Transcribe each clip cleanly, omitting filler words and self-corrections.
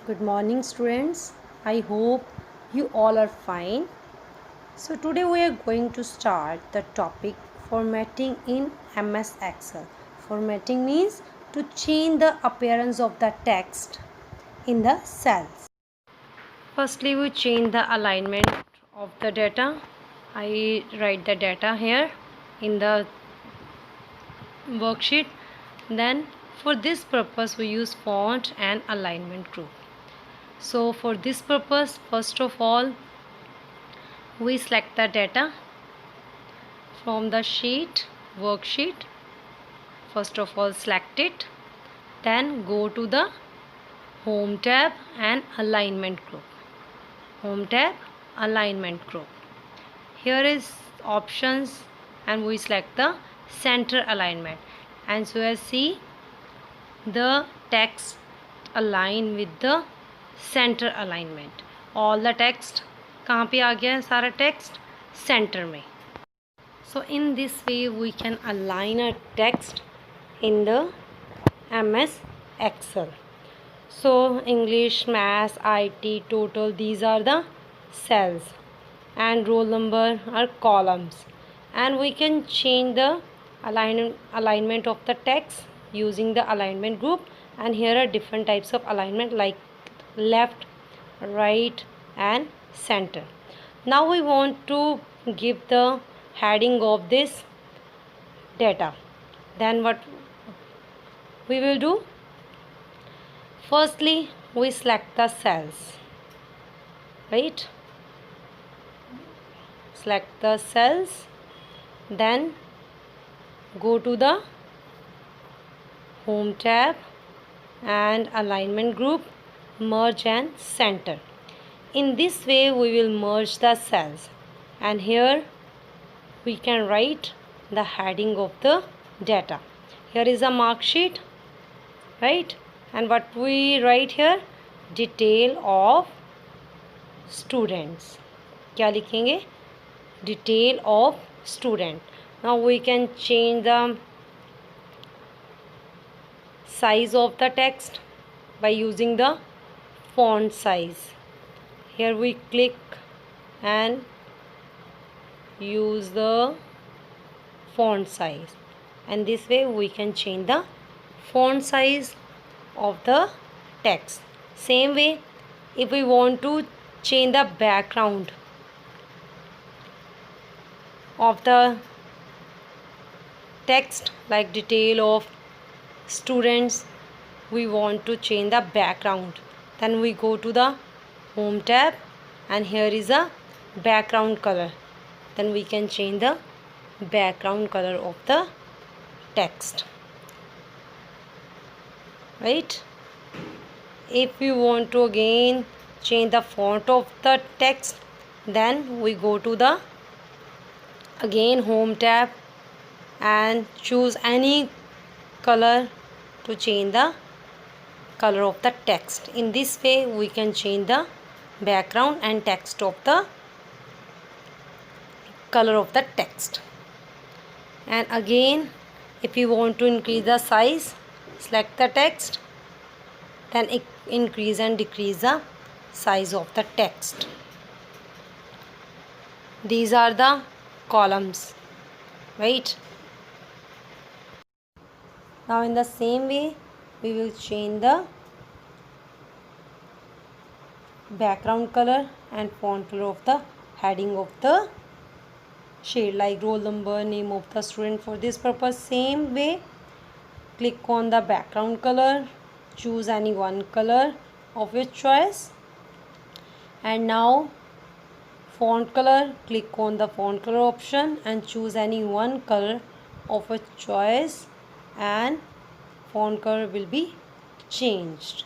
Good morning, students. I hope you all are fine. So, today we are going to start the topic formatting in MS Excel. Formatting means to change the appearance of the text in the cells. Firstly, we change the alignment of the data. I write the data here in the worksheet. Then, for this purpose, we use font and alignment group. So for this purpose, first of all, we select the data from the worksheet. First of all, select it. Then go to the Home tab and Alignment group. Home tab, Alignment group. Here is options and we select the center alignment. And so as see, the text align with the center alignment. All the text कहाँ पे आ गया है सारा text center में. So in this way we can align a text in the MS Excel. So English, Maths, IT, Total, these are the cells and roll number are columns, and we can change the alignment of the text using the alignment group. And here are different types of alignment like left, right and center. Now we want to give the heading of this data. Then what we will do? Firstly, we select the cells, right? Select the cells, then go to the Home tab and Alignment group, merge and center. In this way we will merge the cells, and here we can write the heading of the data. Here is a mark sheet, right? And what we write here? Detail of students. क्या लिखेंगे? Detail of student. Now we can change the size of the text by using the font size. Here we click and use the font size, and this way we can change the font size of the text. Same way, if we want to change the background of the text like detail of students, we want to change the background, then we go to the Home tab and here is a background color. Then we can change the background color of the text, right? If we want to again change the font of the text, then we go to the again Home tab and choose any color to change the color of the text. In this way we can change the background and text of the color of the text. And again, if you want to increase the size, select the text, then increase and decrease the size of the text. These are the columns, right? Now in the same way we will change the background color and font color of the heading of the shade like roll number, name of the student. For this purpose, same way, click on the background color, choose any one color of your choice, and now font color, click on the font color option and choose any one color of a choice, and font color will be changed,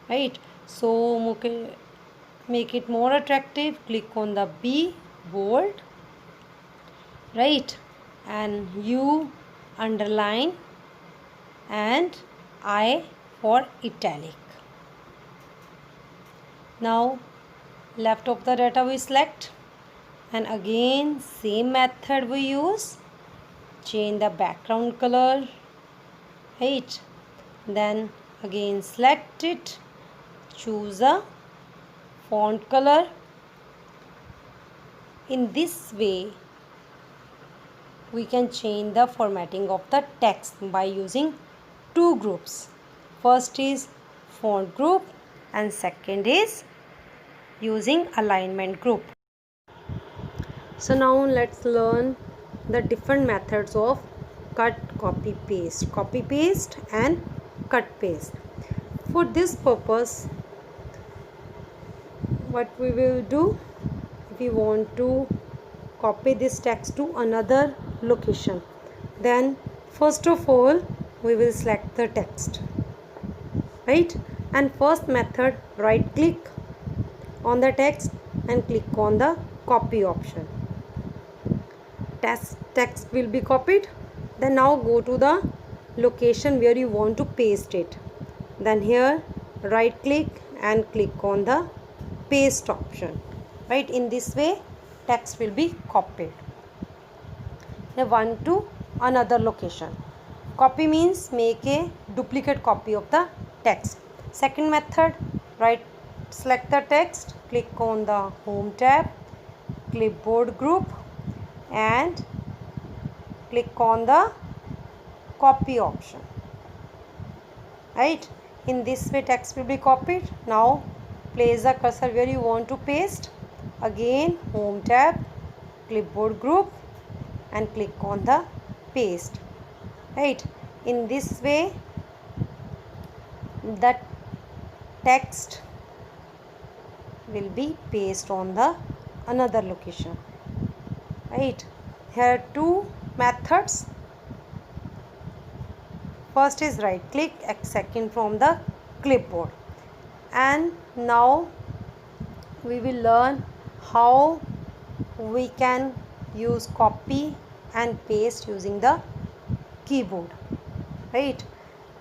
right? So make it more attractive, click on the B bold, right, and U underline and I for italic. Now left of the data we select, and again same method we use, change the background color, right, then again select it, choose a font color. In this way, we can change the formatting of the text by using two groups. First is font group and second is using alignment group. So now let's learn the different methods of cut, copy, paste and cut paste. For this purpose, what we will do, if we want to copy this text to another location, then first of all we will select the text, right? And first method, right click on the text and click on the copy option. Text will be copied. Then now go to the location where you want to paste it. Then here right click and click on the paste option, right? In this way text will be copied. Now one to another location. Copy means make a duplicate copy of the text. Second method, right, select the text, click on the home tab, clipboard group and click on the copy option, right? In this way text will be copied. Now place the cursor where you want to paste. Again home tab, clipboard group and click on the paste, right? In this way the text will be pasted on the another location, right? Here two methods. First is right click, second from the clipboard. And now we will learn how we can use copy and paste using the keyboard, right?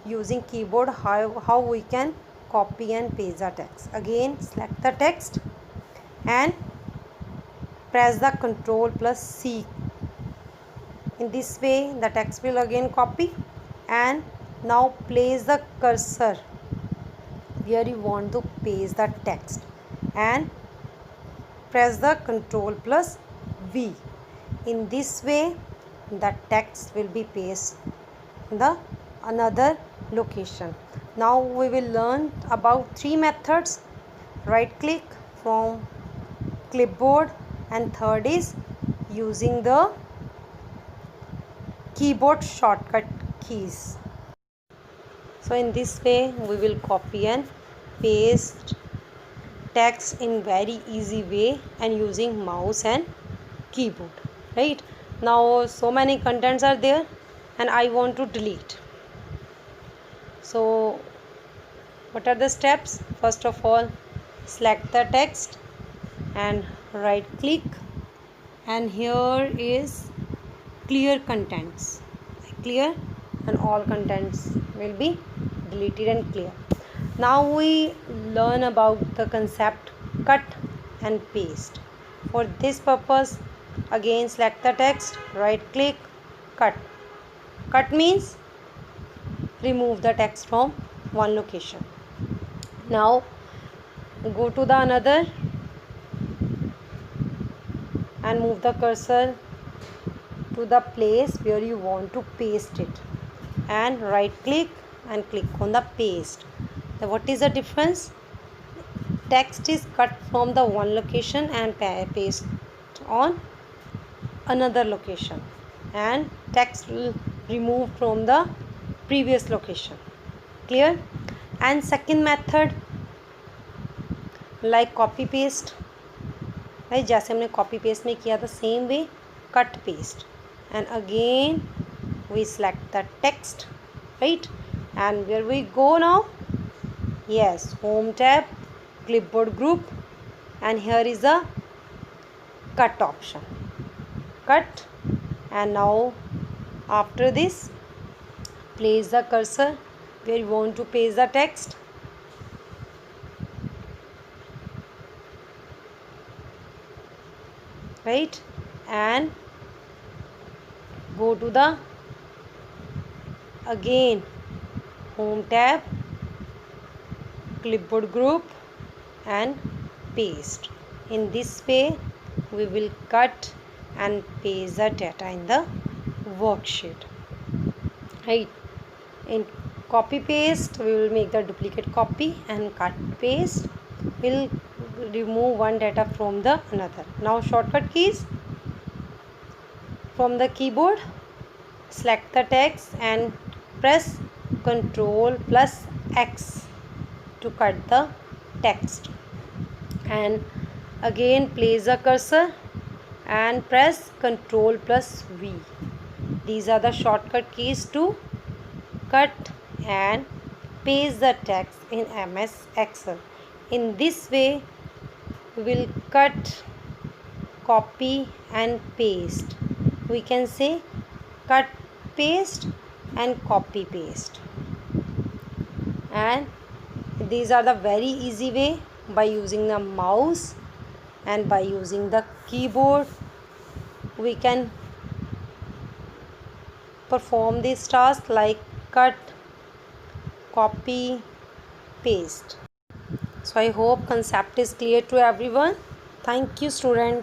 Using keyboard, how we can copy and paste the text. Again select the text and press the Ctrl+C. In this way the text will again copy. And now place the cursor where you want to paste the text and press the Ctrl+V. In this way the text will be pasted in the another location. Now we will learn about three methods: right click from clipboard and third is using the keyboard shortcut keys. So in this way we will copy and paste text in very easy way and using mouse and keyboard, right? Now so many contents are there and I want to delete. So what are the steps? First of all, select the text and right click and here is clear contents, clear, and all contents will be deleted and clear. Now we learn about the concept cut and paste. For this purpose, again select the text, right click, cut. Cut means remove the text from one location. Now go to the another and move the cursor to the place where you want to paste it and right click and click on the paste. Now what is the difference? Text is cut from the one location and paste on another location, and text will remove from the previous location. Clear? And second method like copy paste, right? जैसे हमने copy paste में किया था same way cut paste. And again we select the text, right? And where we go now? Yes, home tab, clipboard group, and here is the cut option. Cut. And now after this place the cursor where you want to paste the text. Right? And go to the again home tab, clipboard group and paste. In this way we will cut and paste the data in the worksheet, right? In copy paste we will make the duplicate copy, and cut paste will remove one data from the another. Now shortcut keys from the keyboard, select the text and press Ctrl plus X to cut the text, and again place the cursor and press Ctrl plus V. These are the shortcut keys to cut and paste the text in MS Excel. In this way we will cut, copy and paste. We can say cut, paste and copy paste. And these are the very easy way by using the mouse and by using the keyboard we can perform this task like cut, copy, paste. So I hope concept is clear to everyone. Thank you students.